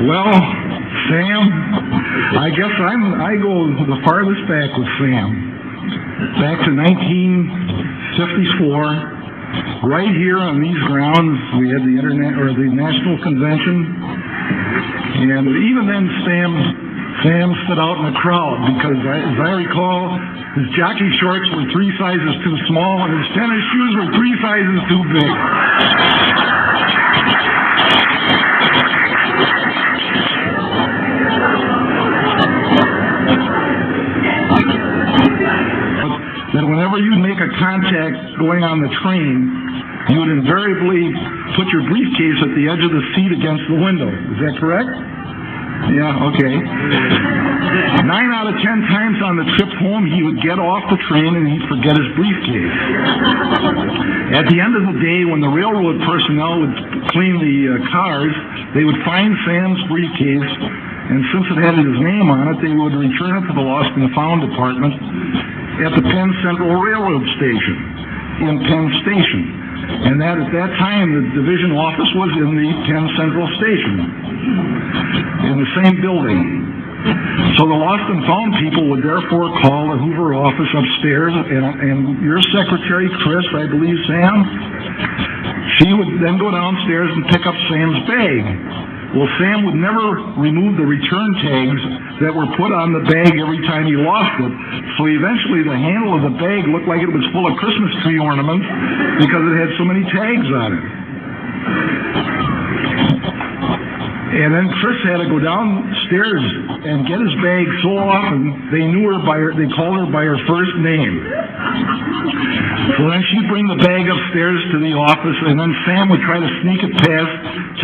Well, Sam, I guess I go the farthest back with Sam. Back to 1954, right here on these grounds, we had the National Convention, and even then Sam stood out in the crowd because, as I recall, his jockey shorts were 3 sizes too small and his tennis shoes were 3 sizes too big. That whenever you'd make a contact going on the train, you would invariably put your briefcase at the edge of the seat against the window. Is that correct? Yeah, okay. 9 out of 10 times on the trip home, he would get off the train and he'd forget his briefcase. At the end of the day, when the railroad personnel would clean the cars, they would find Sam's briefcase, and since it had his name on it, they would return it to the Lost and Found department at the Penn Central Railroad Station in Penn Station. And at that time, the division office was in the Penn Central Station, in the same building. So the Lost and Found people would therefore call the Hoover office upstairs, and your secretary, Chris, I believe, Sam, she would then go downstairs and pick up Sam's bag. Well, Sam would never remove the return tags that were put on the bag every time he lost it. So eventually the handle of the bag looked like it was full of Christmas tree ornaments because it had so many tags on it. And then Chris had to go downstairs and get his bag so often they called her by her first name. So then she'd bring the bag upstairs to the office, and then Sam would try to sneak it past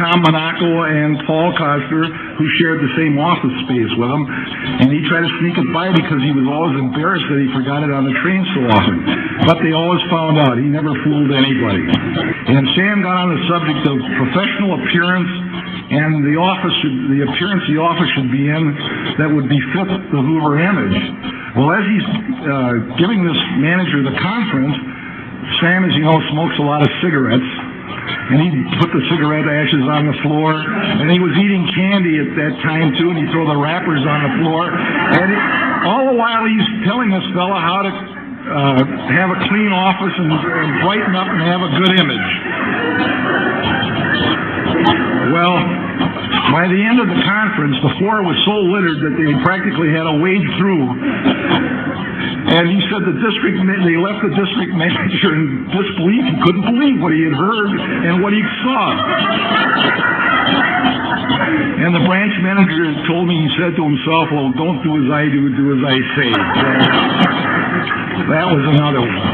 Tom Monaco and Paul Coster, who shared the same office space with him, and he'd try to sneak it by because he was always embarrassed that he forgot it on the train so often. But they always found out. He never fooled anybody. And Sam got on the subject of professional appearance and the appearance the office should be in that would befit the Hoover image. Well, as he's giving this manager the conference, Sam, as you know, smokes a lot of cigarettes, and he'd put the cigarette ashes on the floor, and he was eating candy at that time too, and he'd throw the wrappers on the floor, and all the while he's telling this fella how to have a clean office and brighten up and have a good image. Well, by the end of the conference, the floor was so littered that they practically had to wade through. And he said they left the district manager in disbelief. He couldn't believe what he had heard and what he saw. And the branch manager told me, he said to himself, well, don't do as I do, do as I say. That was another one.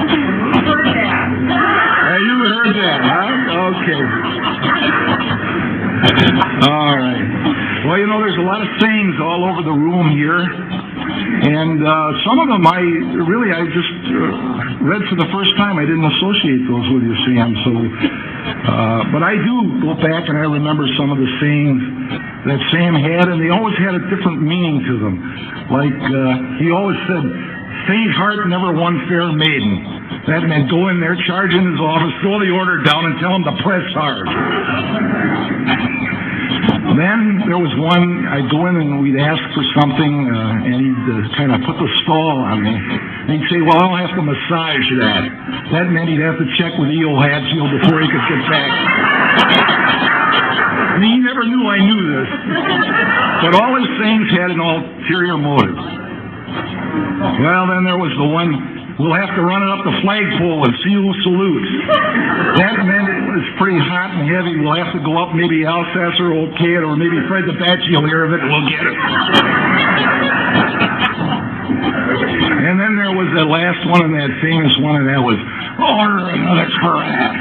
You heard that, huh? Okay. All right. Well, you know, there's a lot of sayings all over the room here, and some of them I just read for the first time. I didn't associate those with you, Sam. So, but I do go back and I remember some of the sayings that Sam had, and they always had a different meaning to them. Like he always said, "Faint heart never won fair maiden." That meant go in there, charge in his office, throw the order down, and tell him to press hard. Then there was one, I'd go in and we'd ask for something, and he'd kind of put the stall on me. And he'd say, well, I'll have to massage that. That meant he'd have to check with E.O. Hadfield before he could get back. And he never knew I knew this. But all his sayings had an ulterior motive. Well, then there was the one, we'll have to run it up the flagpole and see who salutes. That meant it was pretty hot and heavy. We'll have to go up, maybe Alsace or okay it, or maybe Fred the Batchy will hear of it and we'll get it. And then there was that last one, and that famous one, and that was, order another carafe.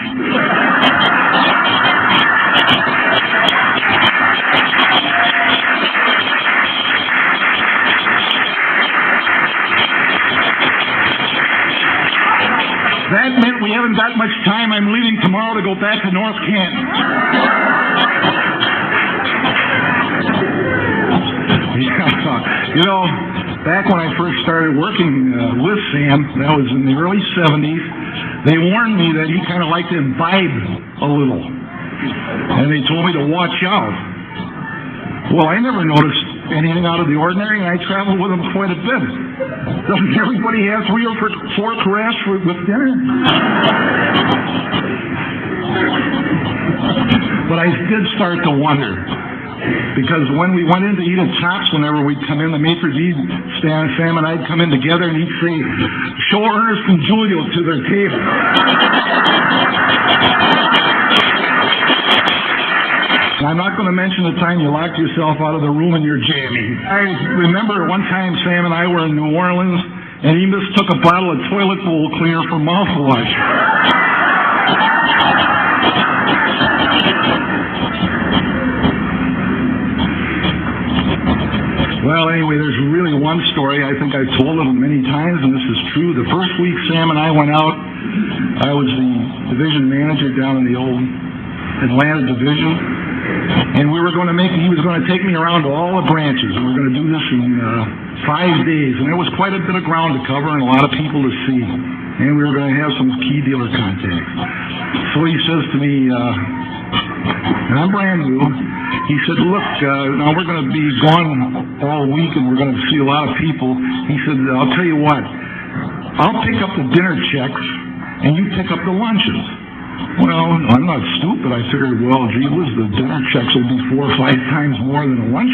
That meant we haven't got much time. I'm leaving tomorrow to go back to North Canton. You know, back when I first started working with Sam, that was in the early 70s, they warned me that he kind of liked to imbibe a little. And they told me to watch out. Well, I never noticed anything out of the ordinary, and I traveled with him quite a bit. Doesn't everybody have 3 or 4 carafes with dinner? But I did start to wonder, because when we went in to eat at Chops, whenever we'd come in, the maitre d', Sam and I'd come in together, and he'd say, "Show Ernest and Julio to their table." And I'm not going to mention the time you locked yourself out of the room in your jammy. I remember one time Sam and I were in New Orleans, and he mistook a bottle of toilet bowl cleaner for mouthwash. Well, anyway, there's really one story. I think I've told it many times, and this is true. The first week Sam and I went out, I was the division manager down in the old Atlanta division. And he was going to take me around to all the branches, and we were going to do this in 5 days. And there was quite a bit of ground to cover and a lot of people to see. And we were going to have some key dealer contacts. So he says to me, and I'm brand new, he said, "Look, now we're going to be gone all week and we're going to see a lot of people." He said, "I'll tell you what, I'll pick up the dinner checks and you pick up the lunches." Well, I'm not stupid. I figured, well, gee whiz, the dinner checks will be 4 or 5 times more than a lunch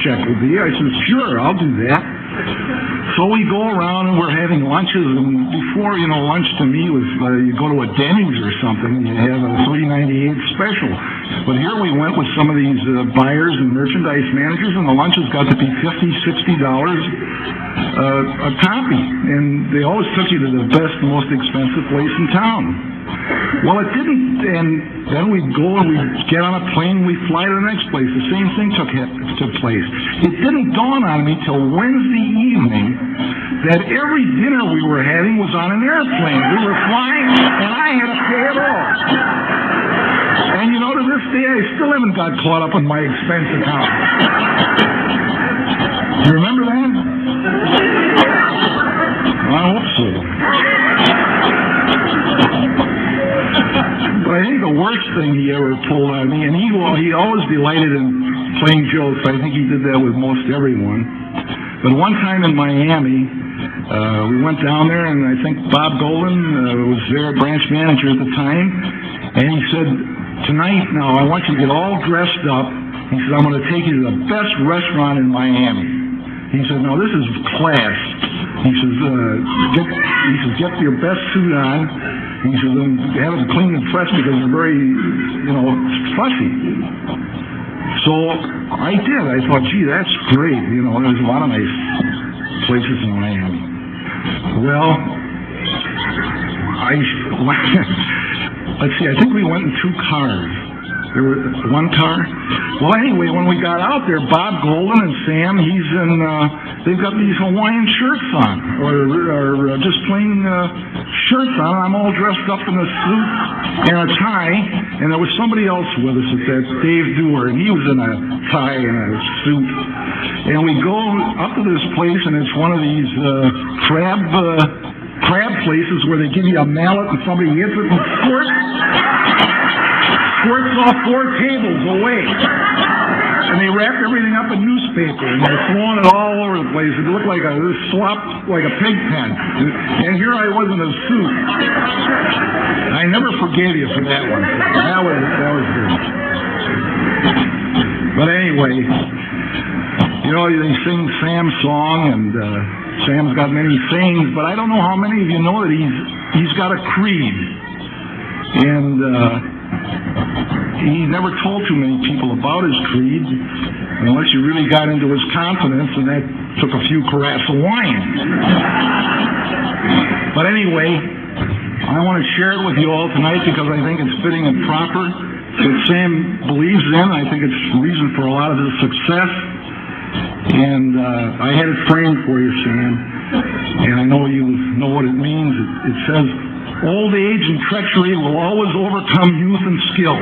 check will be. I said, "Sure, I'll do that." So we go around and we're having lunches, and before, lunch to me was, you go to a Denny's or something, and you have a $3.98 special. But here we went with some of these buyers and merchandise managers, and the lunches got to be $50, $60 a copy. And they always took you to the best, most expensive place in town. Well, it didn't, and then we'd go and we'd get on a plane and we'd fly to the next place. The same thing took place. It didn't dawn on me till Wednesday evening that every dinner we were having was on an airplane. We were flying, and I had to pay it all. And to this day, I still haven't got caught up in my expense account. You remember that? I hope so. But I think the worst thing he ever pulled on me, and he always delighted in playing jokes. I think he did that with most everyone. But one time in Miami, we went down there, and I think Bob Golden was their branch manager at the time, and he said, "Tonight, now, I want you to get all dressed up." He said, "I'm going to take you to the best restaurant in Miami." He said, "Now, this is class." He says, get your best suit on. He says, "And have it clean and fresh because you're very, fussy." So I did. I thought, gee, that's great. There's a lot of nice places in Miami. Well, let's see, I think we went in 2 cars. There was 1 car. Well, anyway, when we got out there, Bob Golden and Sam, they've got these Hawaiian shirts on, or just plain shirts on. I'm all dressed up in a suit and a tie, and there was somebody else with us at that, Dave Dewar, and he was in a tie and a suit. And we go up to this place, and it's one of these crab places where they give you a mallet and somebody hits it and squirts off 4 tables away. And they wrapped everything up in newspaper, and they're throwing it all over the place. It looked like a pig pen. And here I was in a suit. I never forgave you for that one. That was good. But anyway, they sing Sam's song, and Sam's got many sayings, but I don't know how many of you know that he's got a creed. And he never told too many people about his creed, unless you really got into his confidence, and that took a few carafes of wine. But anyway, I want to share it with you all tonight because I think it's fitting and proper. It's what Sam believes in. I think it's the reason for a lot of his success. And I had it framed for you, Sam, and I know you know what it means. It says, "Old age and treachery will always overcome youth and skill."